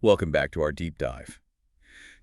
Welcome back to our deep dive.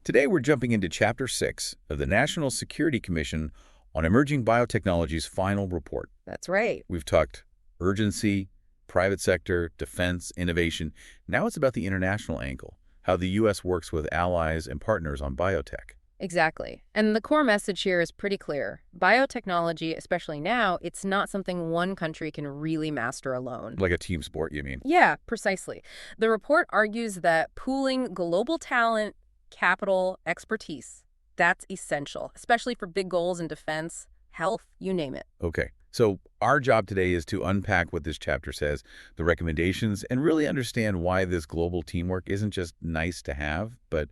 Today we're jumping into Chapter 6 of the National Security Commission on Emerging Biotechnology's final report. That's right. We've talked urgency, private sector, defense, innovation. Now it's about the international angle, how the U.S. works with allies and partners on biotech. Exactly. And the core message here is pretty clear. Biotechnology, especially now, it's not something one country can really master alone. Like a team sport, you mean? Yeah, precisely. The report argues that pooling global talent, capital, expertise, that's essential, especially for big goals in defense, health, you name it. Okay, so our job today is to unpack what this chapter says, the recommendations, and really understand why this global teamwork isn't just nice to have, but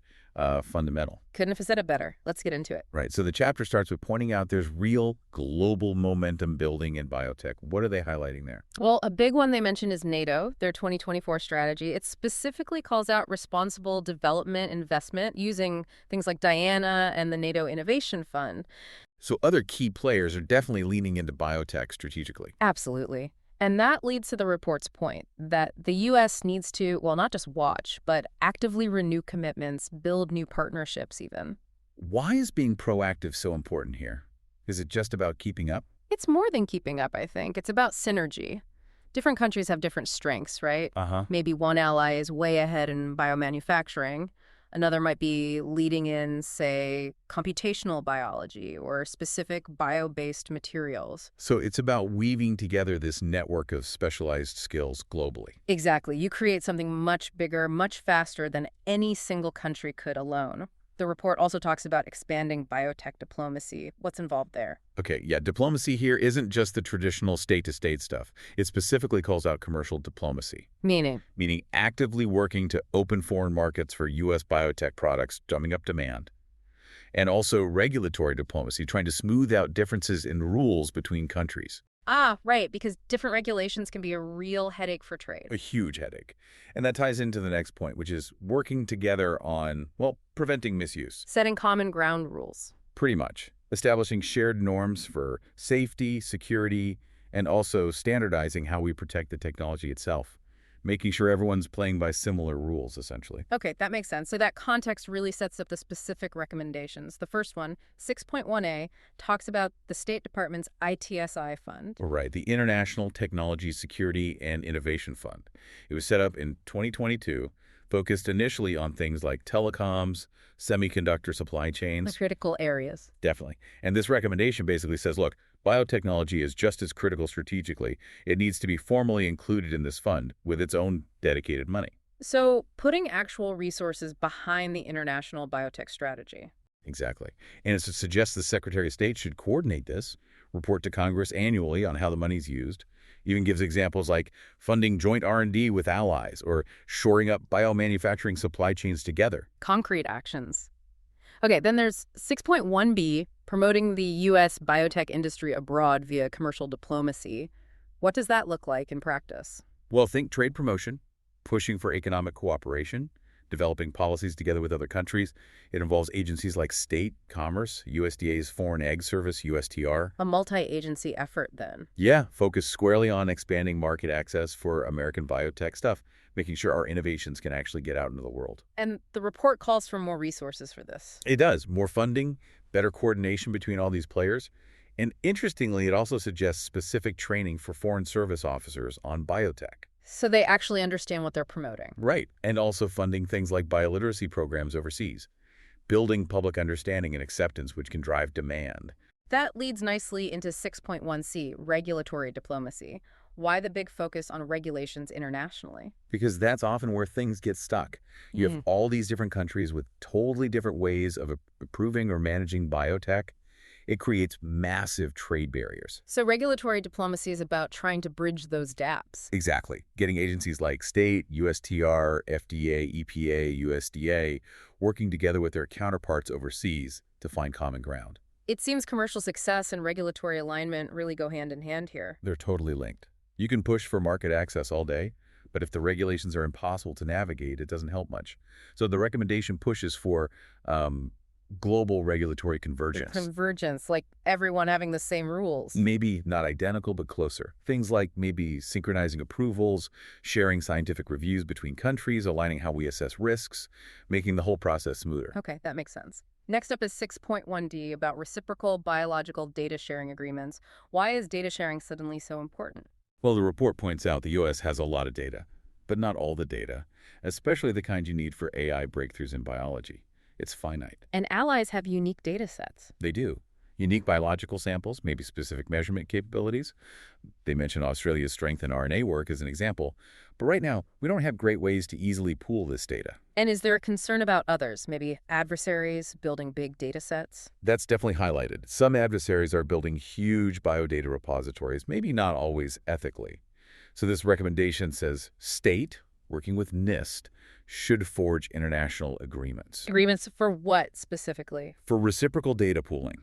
fundamental. Couldn't have said it better. Let's get into it. Right. So the chapter starts with pointing out there's real global momentum building in biotech. What are they highlighting there? Well, a big one they mentioned is NATO, their 2024 strategy. It specifically calls out responsible development investment using things like Diana and the NATO Innovation Fund. So other key players are definitely leaning into biotech strategically. Absolutely. And that leads to the report's point that the U.S. needs to, well, not just watch, but actively renew commitments, build new partnerships even. Why is being proactive so important here? Is it just about keeping up? It's more than keeping up, I think. It's about synergy. Different countries have different strengths, right? Maybe one ally is way ahead in biomanufacturing. Another might be leading in, say, computational biology or specific bio-based materials. So it's about weaving together this network of specialized skills globally. Exactly. You create something much bigger, much faster than any single country could alone. The report also talks about expanding biotech diplomacy. What's involved there? Okay, yeah, diplomacy here isn't just the traditional state-to-state stuff. It specifically calls out commercial diplomacy. Meaning Actively working to open foreign markets for U.S. biotech products, drumming up demand. And also regulatory diplomacy, trying to smooth out differences in rules between countries. Right, because different regulations can be a real headache for trade. A huge headache. And that ties into the next point, which is working together on, well, preventing misuse. Setting common ground rules. Pretty much. Establishing shared norms for safety, security, and also standardizing how we protect the technology itself. Making sure everyone's playing by similar rules, essentially. Okay, that makes sense. So that context really sets up the specific recommendations. The first one, 6.1a, talks about the State Department's ITSI fund. Right, the International Technology Security and Innovation Fund. It was set up in 2022, focused initially on things like telecoms, semiconductor supply chains. The critical areas. Definitely. And this recommendation basically says, look, biotechnology is just as critical strategically. It needs to be formally included in this fund with its own dedicated money. So putting actual resources behind the international biotech strategy. Exactly. And it suggests the Secretary of State should coordinate this, report to Congress annually on how the money's used, even gives examples like funding joint R&D with allies or shoring up biomanufacturing supply chains together. Concrete actions. Okay, then there's 6.1b, promoting the U.S. biotech industry abroad via commercial diplomacy. What does that look like in practice? Well, think trade promotion, pushing for economic cooperation, developing policies together with other countries. It involves agencies like State, Commerce, USDA's Foreign Ag Service, USTR. A multi-agency effort, then. Yeah, focus squarely on expanding market access for American biotech stuff, making sure our innovations can actually get out into the world. And the report calls for more resources for this. It does. More funding, better coordination between all these players. And interestingly, it also suggests specific training for foreign service officers on biotech. So they actually understand what they're promoting. Right. And also funding things like bioliteracy programs overseas, building public understanding and acceptance, which can drive demand. That leads nicely into 6.1c, regulatory diplomacy. Why the big focus on regulations internationally? Because that's often where things get stuck. You have all these different countries with totally different ways of approving or managing biotech. It creates massive trade barriers. So regulatory diplomacy is about trying to bridge those gaps. Exactly. Getting agencies like State, USTR, FDA, EPA, USDA, working together with their counterparts overseas to find common ground. It seems commercial success and regulatory alignment really go hand in hand here. They're totally linked. You can push for market access all day, but if the regulations are impossible to navigate, it doesn't help much. So the recommendation pushes for global regulatory convergence. Convergence, like everyone having the same rules. Maybe not identical, but closer. Things like maybe synchronizing approvals, sharing scientific reviews between countries, aligning how we assess risks, making the whole process smoother. Okay, that makes sense. Next up is 6.1D about reciprocal biological data sharing agreements. Why is data sharing suddenly so important? Well, the report points out the U.S. has a lot of data, but not all the data, especially the kind you need for AI breakthroughs in biology. It's finite. And allies have unique data sets. They do. Unique biological samples, maybe specific measurement capabilities. They mention Australia's strength in RNA work as an example. But right now, we don't have great ways to easily pool this data. And is there a concern about others, maybe adversaries building big data sets? That's definitely highlighted. Some adversaries are building huge biodata repositories, maybe not always ethically. So this recommendation says state, working with NIST, should forge international agreements. Agreements for what specifically? For reciprocal data pooling,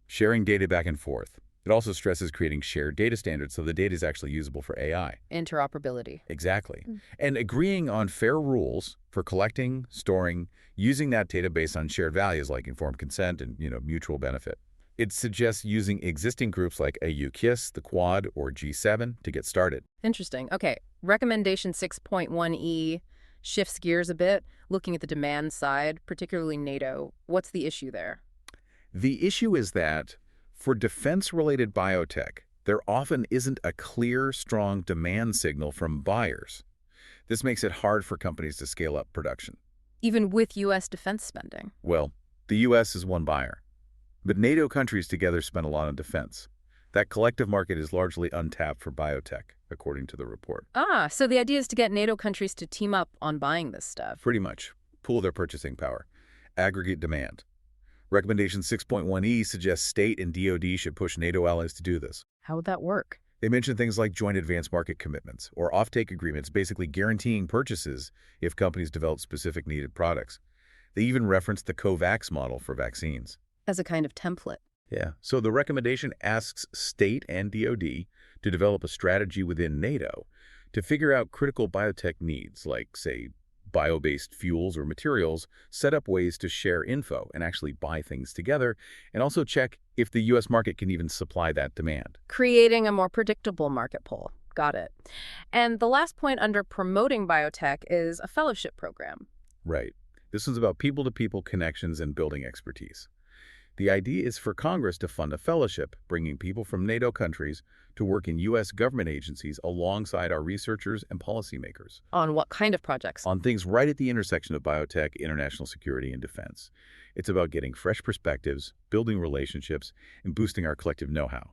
sharing data back and forth. It also stresses creating shared data standards so the data is actually usable for AI. Interoperability. Exactly. And agreeing on fair rules for collecting, storing, using that data based on shared values like informed consent and, mutual benefit. It suggests using existing groups like AU-KISS, the Quad, or G7 to get started. Interesting. Okay, recommendation 6.1E shifts gears a bit, looking at the demand side, particularly NATO. What's the issue there? The issue is that for defense-related biotech, there often isn't a clear, strong demand signal from buyers. This makes it hard for companies to scale up production. Even with U.S. defense spending? Well, the U.S. is one buyer. But NATO countries together spend a lot on defense. That collective market is largely untapped for biotech, according to the report. So the idea is to get NATO countries to team up on buying this stuff. Pretty much. Pool their purchasing power. Aggregate demand. Recommendation 6.1E suggests state and DoD should push NATO allies to do this. How would that work? They mention things like joint advanced market commitments or offtake agreements, basically guaranteeing purchases if companies develop specific needed products. They even reference the COVAX model for vaccines. As a kind of template. Yeah. So the recommendation asks state and DoD to develop a strategy within NATO to figure out critical biotech needs, like, say, bio-based fuels or materials, set up ways to share info and actually buy things together, and also check if the U.S. market can even supply that demand. Creating a more predictable market pull. Got it. And the last point under promoting biotech is a fellowship program. Right. This one's about people-to-people connections and building expertise. The idea is for Congress to fund a fellowship, bringing people from NATO countries to work in U.S. government agencies alongside our researchers and policymakers. On what kind of projects? On things right at the intersection of biotech, international security, and defense. It's about getting fresh perspectives, building relationships, and boosting our collective know-how.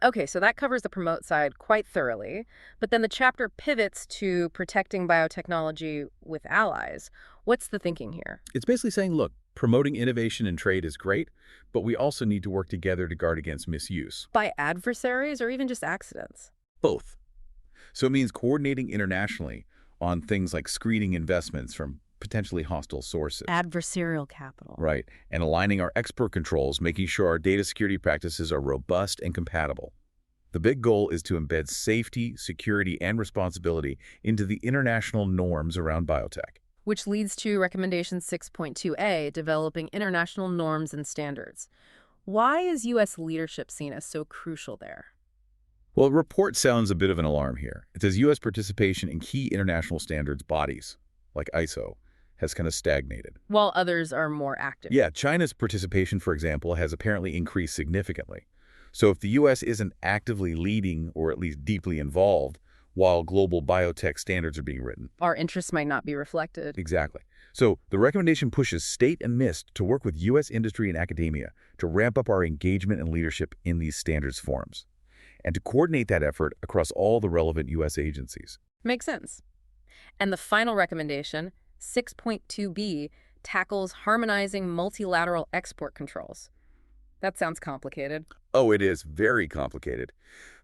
Okay, so that covers the promote side quite thoroughly, but then the chapter pivots to protecting biotechnology with allies. What's the thinking here? It's basically saying, look, promoting innovation and trade is great, but we also need to work together to guard against misuse. By adversaries or even just accidents? Both. So it means coordinating internationally on things like screening investments from potentially hostile sources. Adversarial capital. Right. And aligning our export controls, making sure our data security practices are robust and compatible. The big goal is to embed safety, security, and responsibility into the international norms around biotech. Which leads to recommendation 6.2A, developing international norms and standards. Why is U.S. leadership seen as so crucial there? Well, the report sounds a bit of an alarm here. It says U.S. participation in key international standards bodies, like ISO, has kind of stagnated. While others are more active. Yeah, China's participation, for example, has apparently increased significantly. So if the U.S. isn't actively leading or at least deeply involved, while global biotech standards are being written, our interests might not be reflected. Exactly. So the recommendation pushes state and NIST to work with U.S. industry and academia to ramp up our engagement and leadership in these standards forums, and to coordinate that effort across all the relevant U.S. agencies. Makes sense. And the final recommendation, 6.2b, tackles harmonizing multilateral export controls. That sounds complicated. Oh, it is very complicated.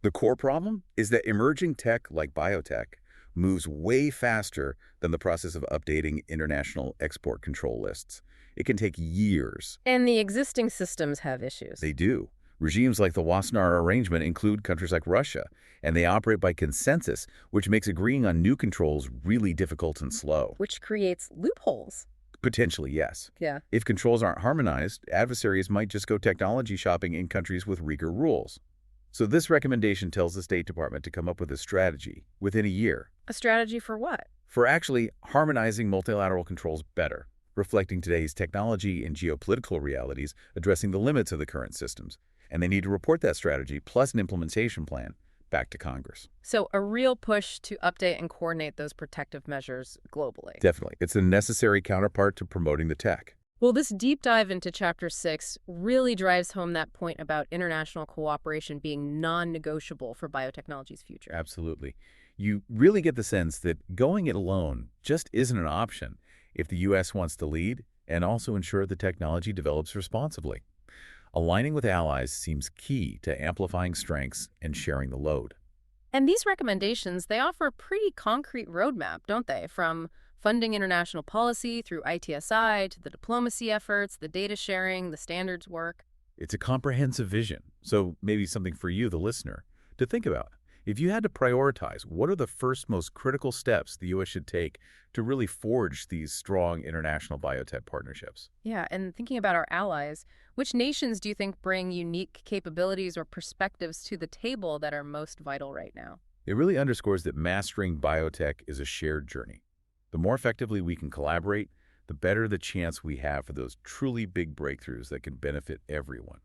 The core problem is that emerging tech like biotech moves way faster than the process of updating international export control lists. It can take years. And the existing systems have issues. They do. Regimes like the Wassenaar Arrangement include countries like Russia, and they operate by consensus, which makes agreeing on new controls really difficult and slow. Which creates loopholes. Potentially, yes. Yeah. If controls aren't harmonized, adversaries might just go technology shopping in countries with weaker rules. So this recommendation tells the State Department to come up with a strategy within a year A strategy for what? for actually harmonizing multilateral controls better, reflecting today's technology and geopolitical realities, addressing the limits of the current systems. And they need to report that strategy plus an implementation plan back to Congress. So a real push to update and coordinate those protective measures globally. Definitely. It's a necessary counterpart to promoting the tech. Well, this deep dive into Chapter 6 really drives home that point about international cooperation being non-negotiable for biotechnology's future. Absolutely. You really get the sense that going it alone just isn't an option if the U.S. wants to lead and also ensure the technology develops responsibly. Aligning with allies seems key to amplifying strengths and sharing the load. And these recommendations, they offer a pretty concrete roadmap, don't they? From funding international policy through ITSI to the diplomacy efforts, the data sharing, the standards work. It's a comprehensive vision, so maybe something for you, the listener, to think about. If you had to prioritize, what are the first most critical steps the U.S. should take to really forge these strong international biotech partnerships? Yeah, and thinking about our allies, which nations do you think bring unique capabilities or perspectives to the table that are most vital right now? It really underscores that mastering biotech is a shared journey. The more effectively we can collaborate, the better the chance we have for those truly big breakthroughs that can benefit everyone.